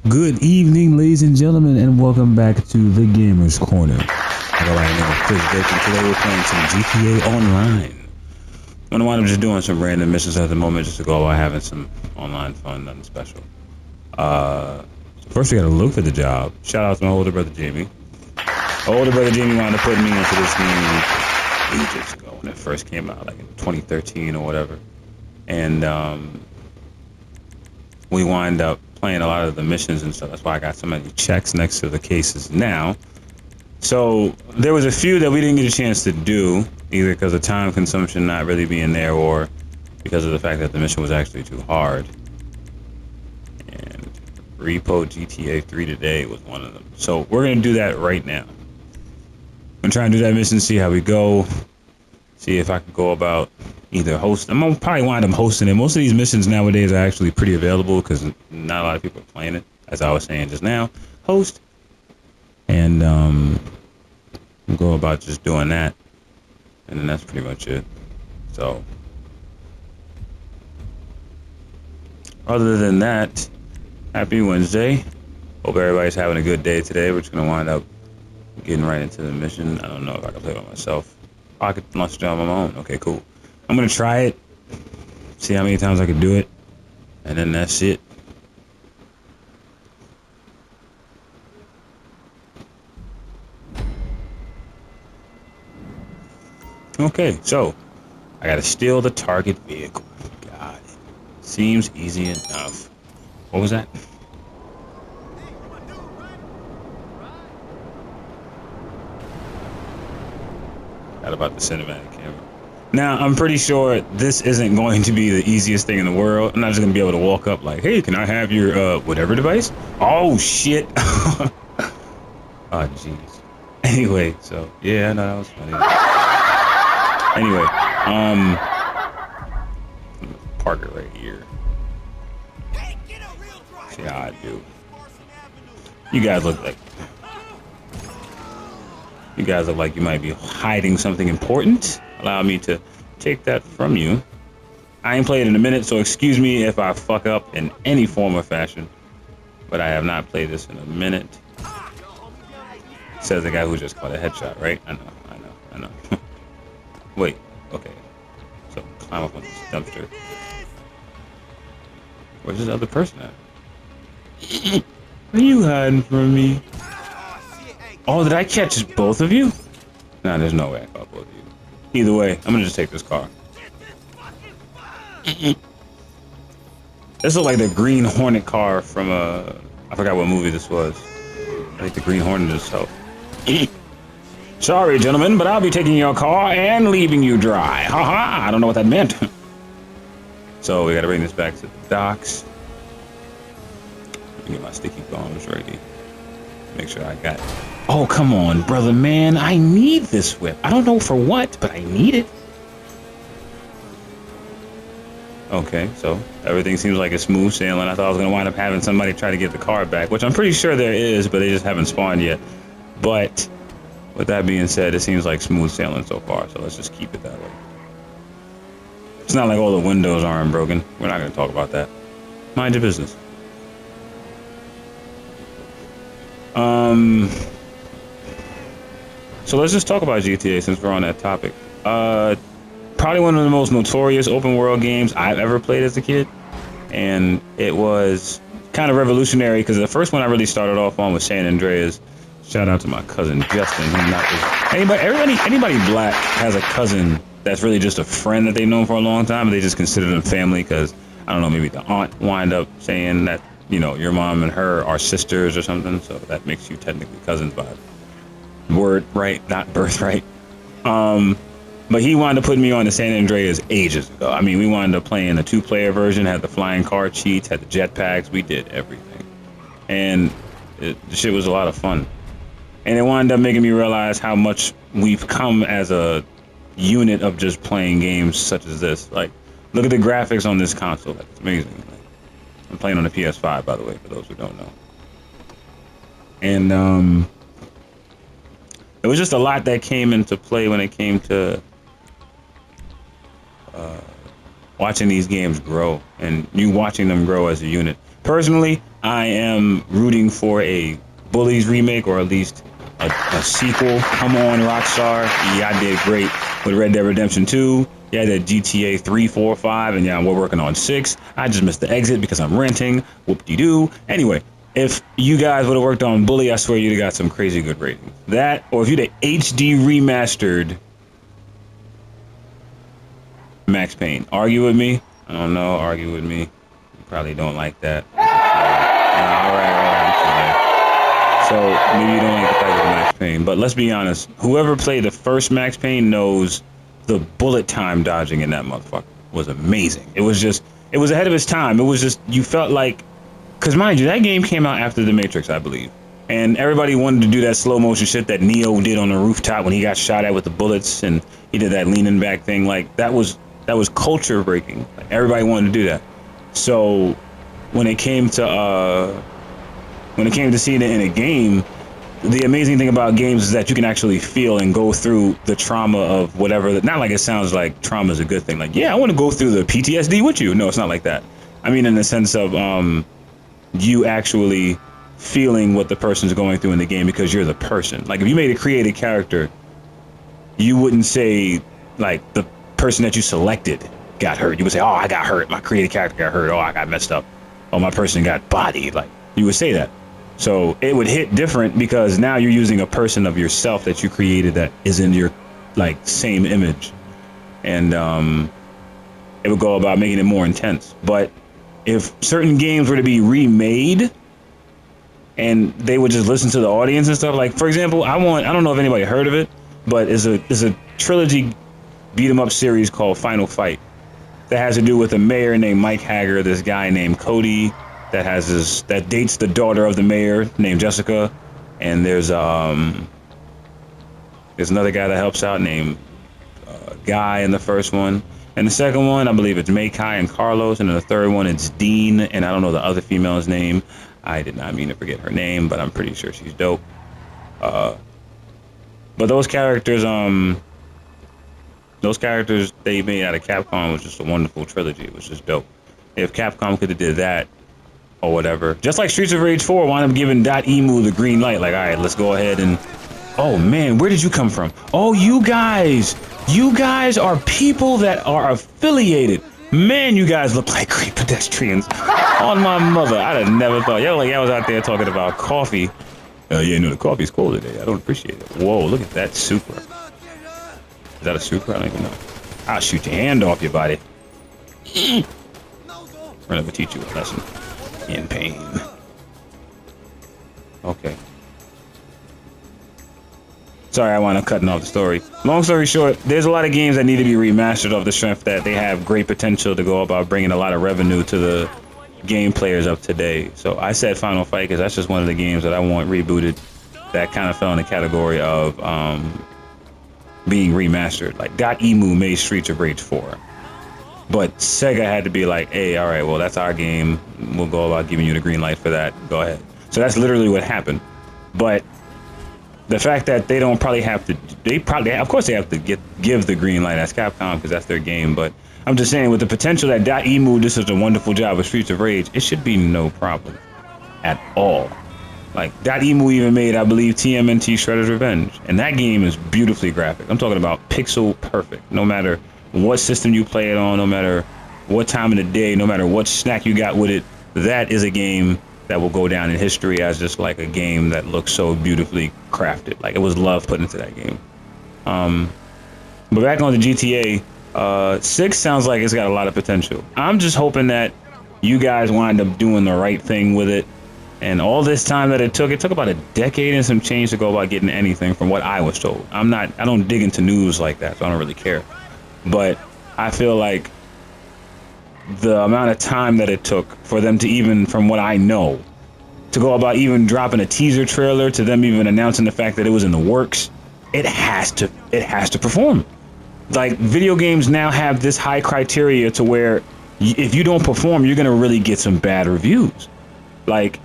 Good evening, ladies and gentlemen, and welcome back to the Gamers Corner. I go by the name of Chris Bacon. Today we're playing some GTA Online. I'm gonna wind up just doing some random missions at the moment, just to go about having some online fun, nothing special. So first we gotta look for the job. Shout out to my older brother Jamie. My older brother Jamie wound up putting me into this game ages ago when it first came out, like in 2013 or whatever. And we wind up playing a lot of the missions and stuff. That's why I got so many checks next to the cases now. So there was a few that we didn't get a chance to do, either because of time consumption not really being there, or because of the fact that the mission was actually too hard. And Repo GTA 3 today was one of them. So we're gonna do that right now. I'm gonna try and do that mission, see how we go, see if I can go about either host. I'm gonna probably wind up hosting it. Most of these missions nowadays are actually pretty available because not a lot of people are playing it. As I was saying just now, host, and we'll go about just doing that, and then that's pretty much it. So, other than that, happy Wednesday. Hope everybody's having a good day today. We're just gonna wind up getting right into the mission. I don't know if I can play by myself. I could launch it on my own. Okay, cool. I'm gonna try it, see how many times I can do it, and then that's it. Okay, so I gotta steal the target vehicle. God, seems easy enough. What was that? Not about the cinematic camera. Now, I'm pretty sure this isn't going to be the easiest thing in the world. I'm not just going to be able to walk up like, hey, can I have your whatever device? Oh, shit. Oh, jeez. Anyway, so, yeah, no, that was funny. Anyway, park it right here. See how I do. You guys look like you might be hiding something important. Allow me to take that from you. I ain't played in a minute, so excuse me if I fuck up in any form or fashion. But I have not played this in a minute. Says the guy who just caught a headshot, right? I know. Wait, okay. So climb up on this dumpster. Where's this other person at? Are you hiding from me? Oh, did I catch both of you? Nah, there's no way I caught both of you. Either way, I'm gonna just take this car. This looks like the Green Hornet car from I forgot what movie this was. Like the Green Hornet itself. Sorry, gentlemen, but I'll be taking your car and leaving you dry. Haha, I don't know what that meant. So we gotta bring this back to the docks. Let me get my sticky bombs ready. Make sure I got it. Oh, come on, brother, man. I need this whip. I don't know for what, but I need it. Okay, so everything seems like it's smooth sailing. I thought I was going to wind up having somebody try to get the car back, which I'm pretty sure there is, but they just haven't spawned yet. But with that being said, it seems like smooth sailing so far, so let's just keep it that way. It's not like all the windows aren't broken. We're not going to talk about that. Mind your business. So let's just talk about GTA since we're on that topic. Probably one of the most notorious open world games I've ever played as a kid, and it was kind of revolutionary because the first one I really started off on was San Andreas. Shout out to my cousin Justin. Anybody black has a cousin that's really just a friend that they've known for a long time, and they just consider them family because I don't know, maybe the aunt wind up saying that, you know, your mom and her are sisters or something, so that makes you technically cousins by word right, not birthright. But he wound up putting me on the San Andreas ages ago. I mean, we wound up playing the 2-player version, had the flying car cheats, had the jetpacks, we did everything. And the shit was a lot of fun. And it wound up making me realize how much we've come as a unit of just playing games such as this. Like, look at the graphics on this console. It's amazing. I'm playing on the PS5, by the way, for those who don't know. And it was just a lot that came into play when it came to watching these games grow and you watching them grow as a unit. Personally, I am rooting for a Bullies remake, or at least a sequel. Come on, Rockstar. Y'all did great with Red Dead Redemption 2. Yeah, the GTA 3, 4, 5, and yeah, we're working on 6. I just missed the exit because I'm renting. Whoop-de-doo. Anyway, if you guys would have worked on Bully, I swear you'd have got some crazy good ratings. That, or if you'd have HD remastered Max Payne. Argue with me? I don't know. Argue with me. You probably don't like that. All right. So maybe you don't like the fact of Max Payne, but let's be honest. Whoever played the first Max Payne knows the bullet time dodging in that motherfucker was amazing. It was ahead of its time. It was just, you felt like, because mind you, that game came out after The Matrix, I believe. And everybody wanted to do that slow motion shit that Neo did on the rooftop when he got shot at with the bullets, and he did that leaning back thing. Like, that was culture breaking. Like, everybody wanted to do that. So when it came to seeing it in a game, the amazing thing about games is that you can actually feel and go through the trauma of whatever. Not like it sounds like trauma is a good thing. Like, yeah, I want to go through the PTSD with you. No, it's not like that. I mean, in the sense of you actually feeling what the person's going through in the game because you're the person. Like, if you made a created character, you wouldn't say, like, the person that you selected got hurt. You would say, oh, I got hurt. My created character got hurt. Oh, I got messed up. Oh, my person got bodied. Like, you would say that. So it would hit different because now you're using a person of yourself that you created that is in your, like, same image. And it would go about making it more intense. But if certain games were to be remade and they would just listen to the audience and stuff, like, for example, I don't know if anybody heard of it, but it's a trilogy beat 'em up series called Final Fight that has to do with a mayor named Mike Hager, this guy named Cody that dates the daughter of the mayor named Jessica, and there's another guy that helps out named Guy in the first one. And the second one, I believe it's Makai and Carlos, and then the third one it's Dean, and I don't know the other female's name. I did not mean to forget her name, but I'm pretty sure she's dope. But those characters they made out of Capcom was just a wonderful trilogy. It was just dope. If Capcom could have did that or whatever, just like Streets of Rage 4 wound up giving .emu the green light, like, all right, let's go ahead and, oh man, where did you come from? Oh, you guys are people that are affiliated. Man, you guys look like great pedestrians. On my mother, I'd have never thought. Y'all was out there talking about coffee. Yeah, no, the coffee's cold today. I don't appreciate it. Whoa, look at that Supra. Is that a Supra? I don't even know. I'll shoot your hand off your body. We're gonna teach you a lesson in pain. Okay. Sorry, I wound up cutting off the story. Long story short, there's a lot of games that need to be remastered off the strength that they have great potential to go about bringing a lot of revenue to the game players of today. So I said Final Fight because that's just one of the games that I want rebooted that kind of fell in the category of being remastered. Like, .emu made Streets of Rage 4. But Sega had to be like, hey, all right, well, that's our game. We'll go about giving you the green light for that. Go ahead. So that's literally what happened. But the fact that they don't probably have to, of course they have to give the green light as Capcom because that's their game. But I'm just saying, with the potential that .emu did such a wonderful job with Streets of Rage, it should be no problem at all. Like, .emu even made, I believe, TMNT Shredder's Revenge. And that game is beautifully graphic. I'm talking about pixel perfect. No matter what system you play it on, no matter what time of the day, no matter what snack you got with it, that is a game that will go down in history as just like a game that looks so beautifully crafted. Like, it was love put into that game. But back on the GTA, 6 sounds like it's got a lot of potential. I'm just hoping that you guys wind up doing the right thing with it. And all this time that it took about a decade and some change to go about getting anything from what I was told. I don't dig into news like that, so I don't really care. But I feel like the amount of time that it took for them to even, from what I know, to go about even dropping a teaser trailer to them even announcing the fact that it was in the works, it has to perform. Like, video games now have this high criteria to where if you don't perform, you're going to really get some bad reviews. Like,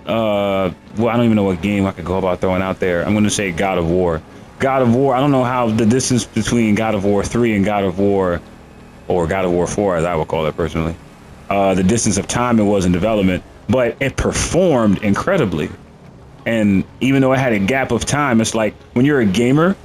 well, I don't even know what game I could go about throwing out there. I'm going to say God of War. God of War, I don't know how the distance between God of War 3 and God of War, or God of War 4, as I would call it personally, the distance of time it was in development. but it performed incredibly. And even though it had a gap of time, it's like when you're a gamer,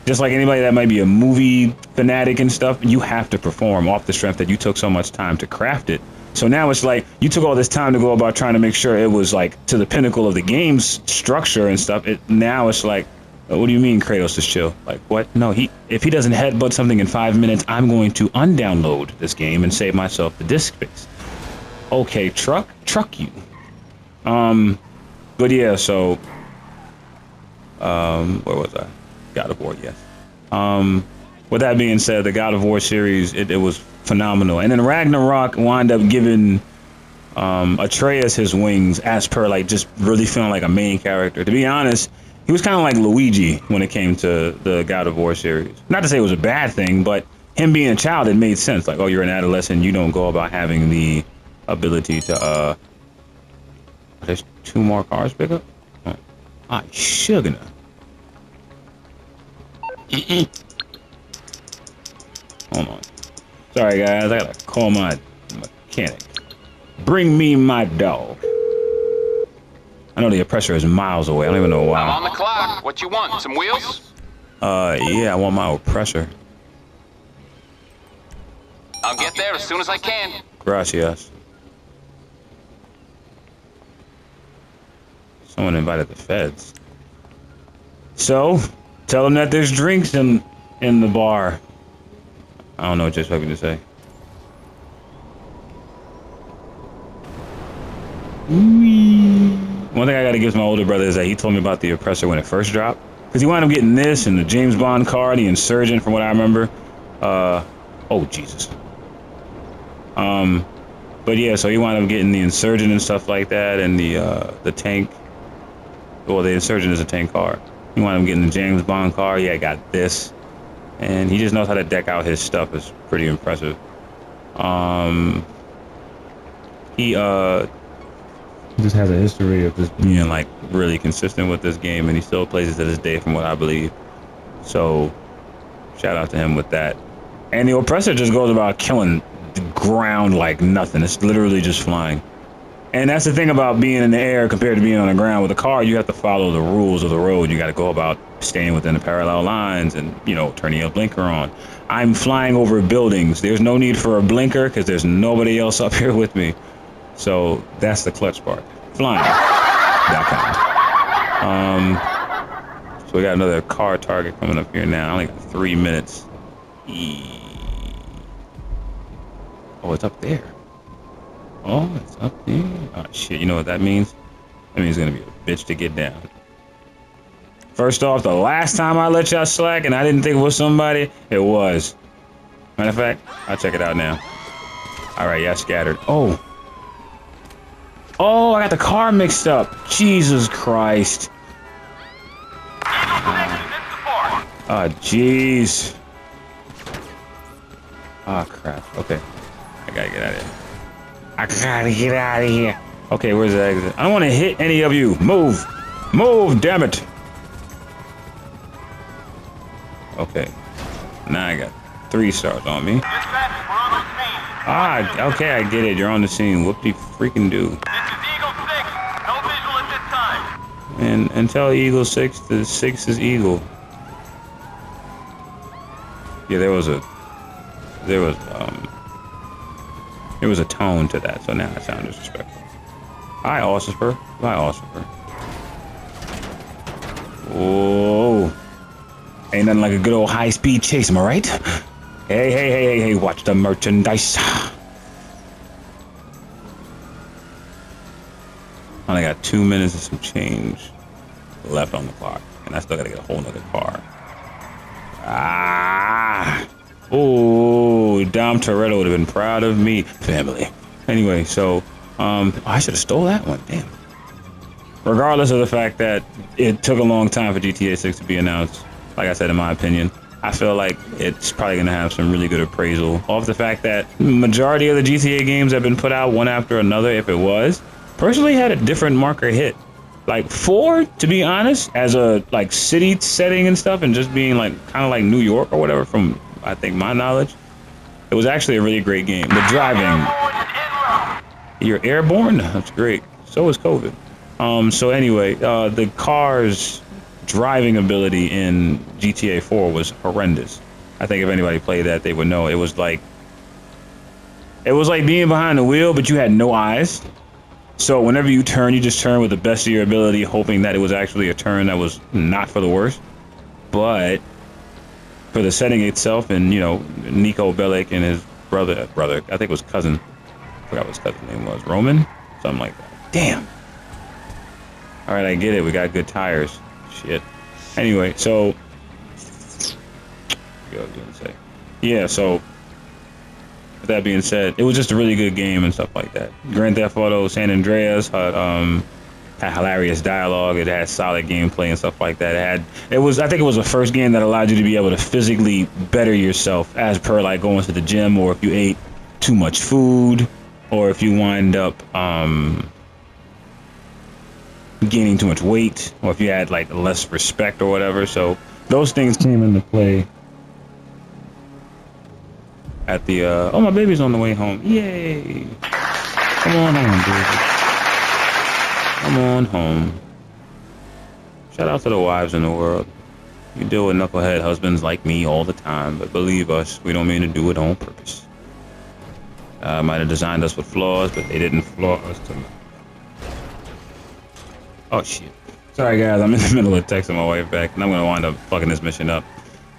just like anybody that might be a movie fanatic and stuff, you have to perform off the strength that you took so much time to craft it. So now it's like you took all this time to go about trying to make sure it was like to the pinnacle of the game's structure and stuff. Now it's like, what do you mean Kratos is chill? Like what? No, if he doesn't headbutt something in 5 minutes, I'm going to undownload this game and save myself the disk space. Okay, truck you. But yeah, so where was I? God of War, yes. With that being said, the God of War series, it was phenomenal. And then Ragnarok wound up giving Atreus his wings as per like just really feeling like a main character. To be honest, he was kind of like Luigi when it came to the God of War series. Not to say it was a bad thing, but him being a child, it made sense. Like, oh, you're an adolescent, you don't go about having the ability to there's 2 more cars pick up? Oh, I sugar. Hold on. Sorry guys, I gotta call my mechanic. Bring me my dog. I know the oppressor is miles away. I don't even know why. I'm on the clock. What you want? Some wheels? Yeah, I want my oppressor. I'll get there as soon as I can. Gracias. Someone invited the feds. So, tell them that there's drinks in the bar. I don't know what you're expecting to say. One thing I gotta give my older brother is that he told me about the Oppressor when it first dropped. Because he wound up getting this and the James Bond car, the Insurgent from what I remember. Oh, Jesus. But yeah, so he wound up getting the Insurgent and stuff like that and the tank. Well, the Insurgent is a tank car. He wound up getting the James Bond car. Yeah, I got this. And he just knows how to deck out his stuff. It's pretty impressive. He just has a history of just being like really consistent with this game, and he still plays it to this day from what I believe. So shout out to him with that. And the Oppressor just goes about killing the ground like nothing. It's literally just flying. And that's the thing about being in the air compared to being on the ground. With a car, you have to follow the rules of the road. You got to go about staying within the parallel lines and, you know, turning your blinker on. I'm flying over buildings. There's no need for a blinker because there's nobody else up here with me. So that's the clutch part. Flying. That kind. So we got another car target coming up here now. I only got 3 minutes. Oh, it's up there. Oh, it's up there. Oh, shit. You know what that means? That means it's going to be a bitch to get down. First off, the last time I let y'all slack and I didn't think it was somebody, it was. Matter of fact, I'll check it out now. All right, y'all scattered. Oh. Oh, I got the car mixed up. Jesus Christ. Oh, jeez. Oh, crap. Okay. I gotta get out of here. I gotta get out of here. Okay, where's the exit? I don't want to hit any of you. Move. Move, damn it. Okay. Now I got 3 stars on me. Ah, okay, I get it. You're on the scene. Whoop-de freaking do. This is Eagle 6. No visual at this time. And tell Eagle 6 the 6 is Eagle. Yeah, there was a tone to that, so now it sounds disrespectful. Hi, Ossifer. Hi, Ossifer. Whoa. Ain't nothing like a good old high-speed chase, am I right? Hey, watch the merchandise. I only got 2 minutes and some change left on the clock, and I still gotta get a whole nother car. Ah! Oh, Dom Toretto would have been proud of me. Family. Anyway, so, I should have stole that one. Damn. Regardless of the fact that it took a long time for GTA 6 to be announced, like I said, in my opinion, I feel like it's probably going to have some really good appraisal off the fact that majority of the GTA games have been put out one after another. If it was, personally had a different marker hit. Like 4, to be honest, as a like city setting and stuff, and just being like kind of like New York or whatever from, I think, my knowledge, it was actually a really great game. The driving, You're airborne? That's great. So is COVID. So anyway, the car's driving ability in GTA 4 was horrendous. I think if anybody played that, they would know. It was like being behind the wheel, but you had no eyes. So whenever you turn, you just turn with the best of your ability, hoping that it was actually a turn that was not for the worst. But for the setting itself, and you know, Nico Bellic and his brother, I think it was cousin. I forgot what his cousin's name was. Roman? Something like that. Damn. All right, I get it. We got good tires. Shit. Anyway, so what was I gonna say? Yeah, so with that being said, it was just a really good game and stuff like that. Grand Theft Auto San Andreas had hilarious dialogue. It had solid gameplay and stuff like that. I think it was the first game that allowed you to be able to physically better yourself, as per like going to the gym, or if you ate too much food, or if you wind up gaining too much weight, or if you had like less respect or whatever. So those things came into play at the oh, my baby's on the way home. Yay. Come on home, baby. Come on home. Shout out to the wives in the world. You deal with knucklehead husbands like me all the time, but believe us, we don't mean to do it on purpose. Might have designed us with flaws, but they didn't flaw us to me. Oh shit. Sorry guys, I'm in the middle of texting my wife back, and I'm gonna wind up fucking this mission up.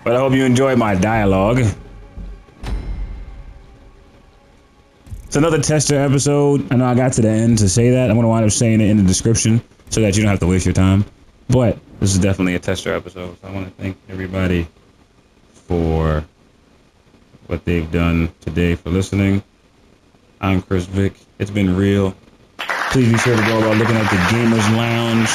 But I hope you enjoyed my dialogue. It's another tester episode. I know I got to the end to say that. I'm gonna wind up saying it in the description so that you don't have to waste your time. But this is definitely a tester episode, so I want to thank everybody for what they've done today, for listening. I'm Chris Vick. It's been real. Please be sure to go about looking at the Gamers Lounge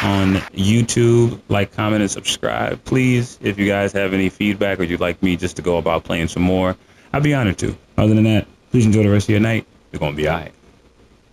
on YouTube. Like, comment, and subscribe. Please, if you guys have any feedback or you'd like me just to go about playing some more, I'd be honored to. Other than that, please enjoy the rest of your night. It's gonna be alright.